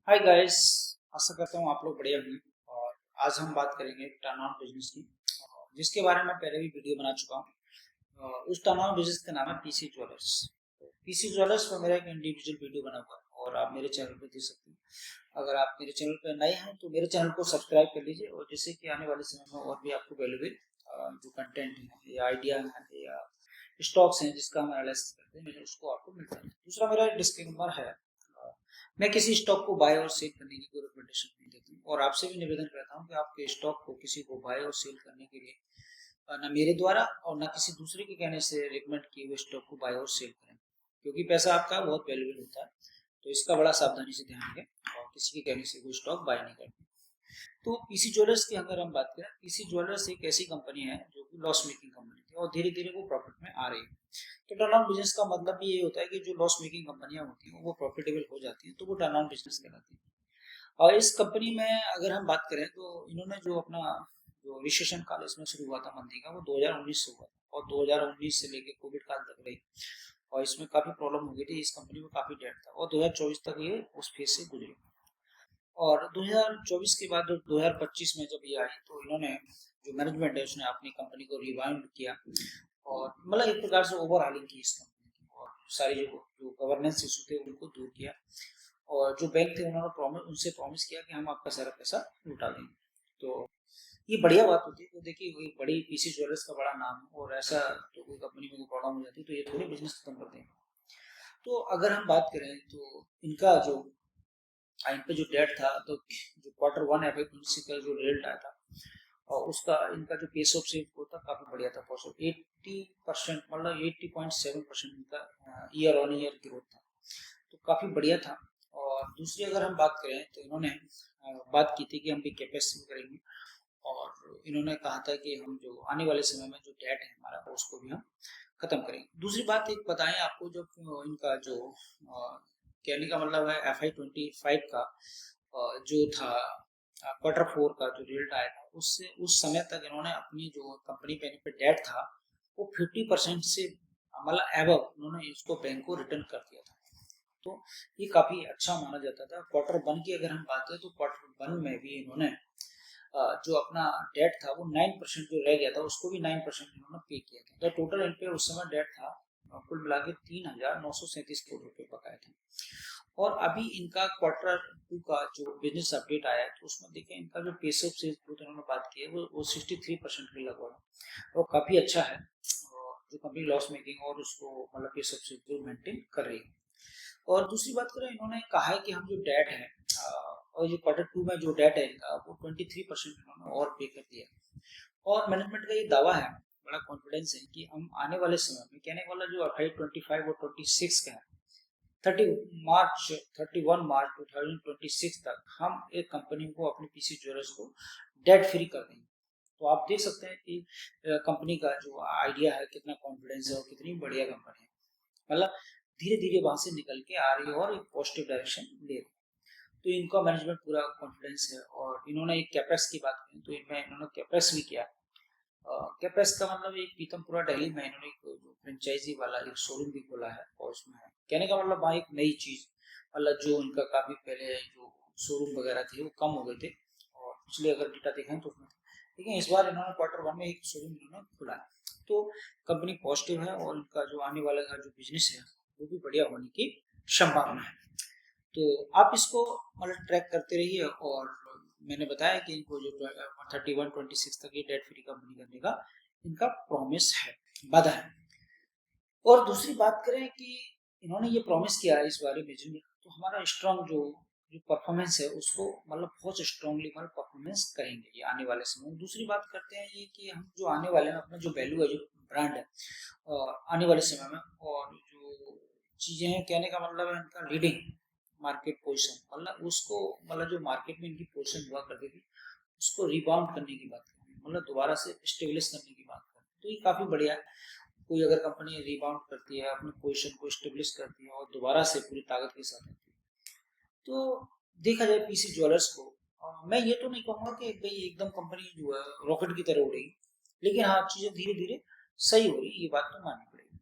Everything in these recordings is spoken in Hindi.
Hi guys. आशा करता हूँ आप लोग बढ़िया होंगे। और आज हम बात करेंगे टर्न ऑन बिजनेस की, जिसके बारे में पहले भी वीडियो बना चुका हूँ। उस टर्न ऑन बिजनेस का नाम है पीसी ज्वेलर्स। पीसी ज्वेलर्स पर मेरा एक इंडिविजुअल वीडियो बना हुआ है और आप मेरे चैनल पर देख सकते हैं। अगर आप मेरे चैनल पर नए हैं तो मेरे चैनल को सब्सक्राइब कर लीजिए, और जिससे कि आने वाले समय में और भी आपको वैल्यूएबल जो कंटेंट है या आइडिया है या स्टॉक्स हैं जिसका हम एनालिसिस करते हैं उसको आपको मिलता है। दूसरा मेरा डिस्क्लेमर है, मैं किसी स्टॉक को बाय और सेल करने की कोई रिकमेंडेशन नहीं देती हूँ, और आपसे भी निवेदन करता हूँ कि आपके स्टॉक को किसी को बाय और सेल करने के लिए ना मेरे द्वारा और ना किसी दूसरे के कहने से रिकमेंड किए हुए स्टॉक को बाय और सेल करें, क्योंकि पैसा आपका बहुत वैल्यूबल होता है। तो इसका बड़ा सावधानी से ध्यान रखें और किसी के कहने से कोई स्टॉक बाय नहीं करते। तो पीसी ज्वेलर्स की अगर हम बात करें, पीसी ज्वेलर्स एक ऐसी कंपनी है जो कि लॉस मेकिंग कंपनी थी और धीरे धीरे वो प्रॉफिट में आ रही है। तो टर्न ऑन बिजनेस का मतलब भी ये होता है कि जो लॉस मेकिंग कंपनियां होती हैं वो प्रॉफिटेबल हो जाती हैं, तो वो टर्न ऑन बिजनेस कहलाती है। और इस कंपनी में अगर हम बात करें तो इन्होंने जो अपना जो रिसेशन काल इसमें शुरू हुआ था मंदी का, वो 2019 से हुआ था और 2019 से लेके कोविड काल तक रही। और इसमें काफी प्रॉब्लम हो गई थी, इस कंपनी में काफी डेट था और 2024 तक ये उस फेज से गुजरी। और 2024 के बाद 2025 में जब ये आई तो इन्होंने जो मैनेजमेंट है उसने अपनी कंपनी को रिवाइंड किया और मतलब एक प्रकार से ओवरहालिंग की इस कंपनी की, और सारी जो जो गवर्नेंस इशू थे उनको दूर किया। और जो बैंक थे उन्होंने उनसे प्रॉमिस किया कि हम आपका सारा पैसा लुटा देंगे। तो ये बढ़िया बात होती है। तो देखिए कोई बड़ी पीसी ज्वेलर्स का बड़ा नाम है और ऐसा तो कोई कंपनी में कोई प्रॉब्लम हो जाती है तो ये थोड़ी बिजनेस खत्म कर देंगे। तो अगर हम बात करें तो इनका जो इन पे जो डेट था, तो जो क्वार्टर वन एफ का जो रिजल्ट आया था और उसका इनका जो पेस ऑफ सेल ग्रोथ था काफी बढ़िया था। 80% मतलब 80.7% इनका ईयर ऑन ईयर ग्रोथ था, तो काफी बढ़िया था। और दूसरी अगर हम बात करें तो इन्होंने बात की थी कि हम भी कैपेसिटी करेंगे, और इन्होंने कहा था कि हम जो आने वाले समय में जो डेट है हमारा उसको भी हम खत्म करेंगे। दूसरी बात एक बताएं आपको, जो इनका जो कहने का मतलब है FY25 का जो था क्वार्टर फोर का जो रिजल्ट आया था, उससे उस समय तक इन्होंने अपनी जो कंपनी पे डेट था वो 50% से मतलब एबव उन्होंने इसको बैंक को रिटर्न कर दिया था। तो ये काफी अच्छा माना जाता था। क्वार्टर वन की अगर हम बात करें तो क्वार्टर वन में भी इन्होंने जो अपना डेट था वो 9% जो रह गया था उसको भी 9% इन्होंने पे किया था। तो टोटल इन पे उस समय डेट था कुल मिला के 3,937 करोड़ रुपए बकाया थे। और अभी इनका क्वार्टर टू का जो बिजनेस अपडेट आया है तो उसमें देखें इनका जो पेस ऑफ सेल्स ग्रोथ उन्होंने बात की है वो 63% के लगभग है और काफी अच्छा है। और जो कंपनी लॉस मेकिंग और उसको मतलब pace of sales growth maintain कर रही है। और दूसरी बात करें, इन्होंने कहा है कि हम जो डेट है और जो क्वार्टर टू में जो डेट है इनका वो 23% इन्होंने और पे कर दिया। और मैनेजमेंट का ये दावा है, बड़ा कॉन्फिडेंस है कि हम आने वाले समय में कहने वाला जो 25 और 26 का है, 31 मार्च 2026 तक हम एक कंपनी को अपनी पीसी ज्वेलर्स को डेट फ्री कर देंगे। तो आप देख सकते हैं कि कंपनी का जो आइडिया है कितना कॉन्फिडेंस है और कितनी बढ़िया कंपनी है। मतलब धीरे धीरे वहां से निकल के आ रही है और एक पॉजिटिव डायरेक्शन ले रही है। तो इनका मैनेजमेंट पूरा कॉन्फिडेंस है। और इन्होंने एक कैपेक्स की बात की तो इनमें इन्होंने कैपेक्स भी किया। कैपेक्स का मतलब एक पीतमपुरा दिल्ली में इन्होंने एक जो फ्रेंचाइजी वाला एक शोरूम भी खोला है और उसमें है कहने का मतलब वहाँ एक नई चीज, मतलब जो उनका काफी पहले जो शोरूम वगैरह थे वो कम हो गए थे और पिछले अगर डेटा देखें तो उसमें लेकिन इस बार इन्होंने क्वार्टर वन में एक शोरूम इन्होंने खुला है। तो कंपनी पॉजिटिव है और उनका जो आने वाला का जो बिजनेस है वो भी बढ़िया होने की संभावना है। तो आप इसको मतलब ट्रैक करते रहिए। और मैंने बताया कि इनको जो 31-26 तक ये डेट फ्री कंपनी करने का इनका प्रॉमिस है, वादा है। और दूसरी बात करें कि इन्होंने ये प्रॉमिस किया है इस बारे में तो हमारा स्ट्रॉन्ग जो जो परफॉर्मेंस है उसको मतलब बहुत स्ट्रांगली मतलब परफॉर्मेंस करेंगे ये आने वाले समय में। दूसरी बात करते हैं ये कि हम जो आने वाले में अपना जो वैल्यू है जो ब्रांड है आने वाले समय में और जो चीजें हैं कहने का मतलब है इनका लीडिंग मार्केट पोजीशन, मतलब उसको मतलब जो मार्केट में इनकी पोजीशन हुआ करती थी उसको रिबाउंड करने की बात करें, मतलब दोबारा से स्टेबलिश करने की बात करें तो ये काफी बढ़िया है। कोई अगर कंपनी रिबाउंड करती है अपने पोजीशन को स्टेब्लिश करती है और दोबारा से पूरी ताकत के साथ आती है तो देखा जाए पीसी ज्वेलर्स को मैं ये तो नहीं कहूंगा कि भाई एकदम कंपनी जो है रॉकेट की तरह उड़ेगी, लेकिन हाँ चीजें धीरे धीरे सही हो रही है, ये बात तो माननी पड़ेगी।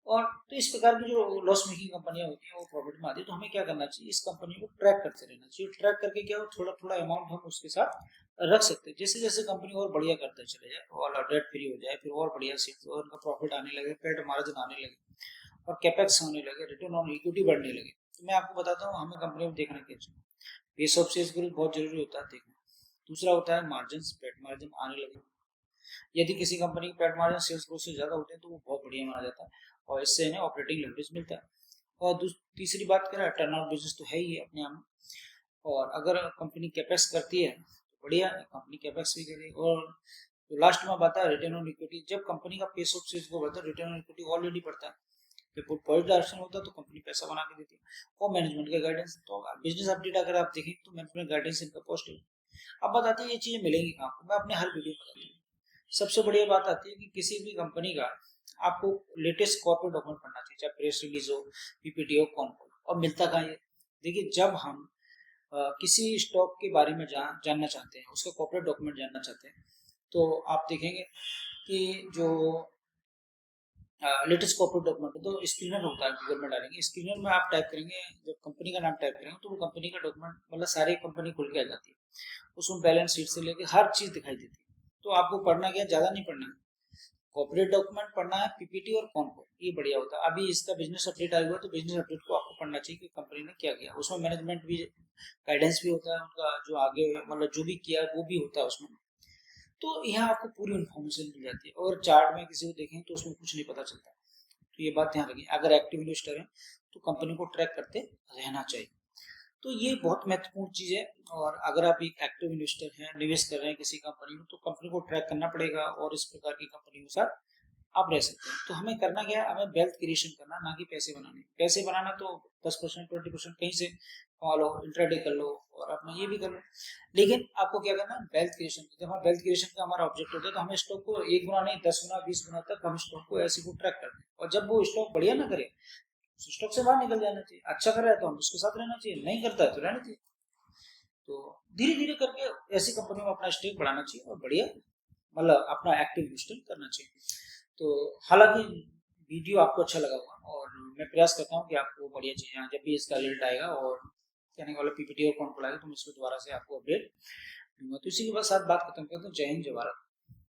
और तो इस प्रकार की जो लॉस मेकिंग कंपनियां होती हैं वो प्रॉफिट में आती है, तो हमें क्या करना चाहिए, इस कंपनी को ट्रैक करते रहना चाहिए। ट्रैक करके क्या हो, थोड़ा थोड़ा अमाउंट हम उसके साथ रख सकते हैं। जैसे जैसे कंपनी और बढ़िया करते चले जाए और डेट फ्री हो जाए, फिर और बढ़िया सेल्स और उनका प्रॉफिट आने लगे, पेड मार्जिन आने लगे और कैपेक्स होने लगे, रिटर्न ऑन इक्विटी बढ़ने लगे, तो मैं आपको बताता हूँ हमें कंपनी में देखना क्या चाहिए। बेस ऑफ सेल्स ग्रोथ बहुत जरूरी होता है देखना। दूसरा होता है मार्जिन, पेड मार्जिन आने लगे। यदि किसी कंपनी की पेड मार्जिन सेल्स ग्रोथ से ज्यादा होते हैं तो वो बहुत बढ़िया माना जाता है और इससे इन्हें ऑपरेटिंग लेवरेज मिलता है। और तीसरी बात करें, टर्न आउट बिजनेस तो है ही अपने आप में, और अगर कंपनी कैपेक्स करती है तो बढ़िया है, कंपनी कैपेक्स भी करे। और तो लास्ट में बात है रिटर्न ऑन इक्विटी। जब कंपनी का पेस ऑफ सेल्स को बढ़ता है, रिटर्न ऑन इक्विटी ऑलरेडी बढ़ता है, फिर पॉजिटिव डायरेक्शन होता है तो कंपनी पैसा बना के देती है। और मैनेजमेंट का गाइडेंस, तो बिजनेस अपडेट अगर आप देखें तो मैनेजमेंट गाइडेंस इनका पॉजिटिव। अब बताते हैं ये चीजें मिलेंगी कहाँ आपको, मैं अपने हर वीडियो में बताती हूँ। सबसे बढ़िया बात आती है कि किसी भी कंपनी का आपको लेटेस्ट कॉर्पोरेट डॉक्यूमेंट पढ़ना चाहिए, चाहे प्रेस रिलीज हो, पीपीटी हो, कौन को, और मिलता कहाँ ये। देखिए, जब हम किसी स्टॉक के बारे में जानना चाहते हैं, उसका कॉर्पोरेट डॉक्यूमेंट जानना चाहते हैं, तो आप देखेंगे कि जो लेटेस्ट कॉर्पोरेट डॉक्यूमेंट तो स्क्रीनर होता है, गूगल में डालेंगे, स्क्रीनर में आप टाइप करेंगे, जब कंपनी का नाम टाइप करेंगे तो वो कंपनी का डॉक्यूमेंट मतलब सारी कंपनी खुल के आ जाती है। उसमें बैलेंस शीट से लेकर हर चीज दिखाई देती है। तो आपको पढ़ना क्या, ज्यादा नहीं पढ़ना है, कॉर्पोरेट डॉक्यूमेंट पढ़ना है, पीपीटी और कौन को, ये बढ़िया होता है। अभी इसका बिजनेस अपडेट आया हुआ है तो बिजनेस अपडेट को आपको पढ़ना चाहिए कि कंपनी ने क्या किया। उसमें मैनेजमेंट भी गाइडेंस भी होता है उनका, जो आगे मतलब जो भी किया वो भी होता है उसमें। तो यहाँ आपको पूरी इन्फॉर्मेशन मिल जाती है। और चार्ट में किसी को देखें तो उसमें कुछ नहीं पता चलता, तो ये बात ध्यान रखिए। अगर एक्टिव इन्वेस्टर है तो कंपनी को ट्रैक करते रहना चाहिए। तो ये बहुत महत्वपूर्ण चीज है। और अगर आप एक एक्टिव इन्वेस्टर हैं, निवेश कर रहे हैं किसी कंपनी में, तो कंपनी को ट्रैक करना पड़ेगा और इस प्रकार की कंपनी के साथ आप रह सकते हैं। तो हमें करना क्या है, हमें वेल्थ क्रिएशन करना, ना कि पैसे बनाने। पैसे बनाना तो 10% 20% कहीं से कमा लो, इंट्राडे कर लो और अपना ये भी कर लो, लेकिन आपको क्या करना है, वेल्थ क्रिएशन। जब हम वेल्थ क्रिएशन का हमारा ऑब्जेक्ट होता है तो हमें स्टॉक को 1 गुना नहीं 10 गुना 20 गुना तक हम स्टॉक को ऐसे को ट्रैक करते हैं। और जब वो स्टॉक बढ़िया ना करे, स्टॉक से बाहर निकल जाना चाहिए। अच्छा कर रहा है तो हम उसके साथ रहना चाहिए, नहीं करता है तो रहना चाहिए। तो धीरे धीरे करके ऐसी कंपनी में अपना स्टेक बढ़ाना चाहिए और बढ़िया मतलब अपना एक्टिव इन्वेस्टमेंट करना चाहिए। तो हालांकि वीडियो आपको अच्छा लगा होगा और मैं प्रयास करता हूँ कि आपको बढ़िया चीज़ें, जब भी इसका रिजल्ट आएगा और कहने वाला पीपीटी और कौन को आएगा तो मैं इसको दोबारा से आपको अपडेट दूंगा। तो इसी के बाद साथ बात खत्म करता हूँ। जय हिंद, जय भारत।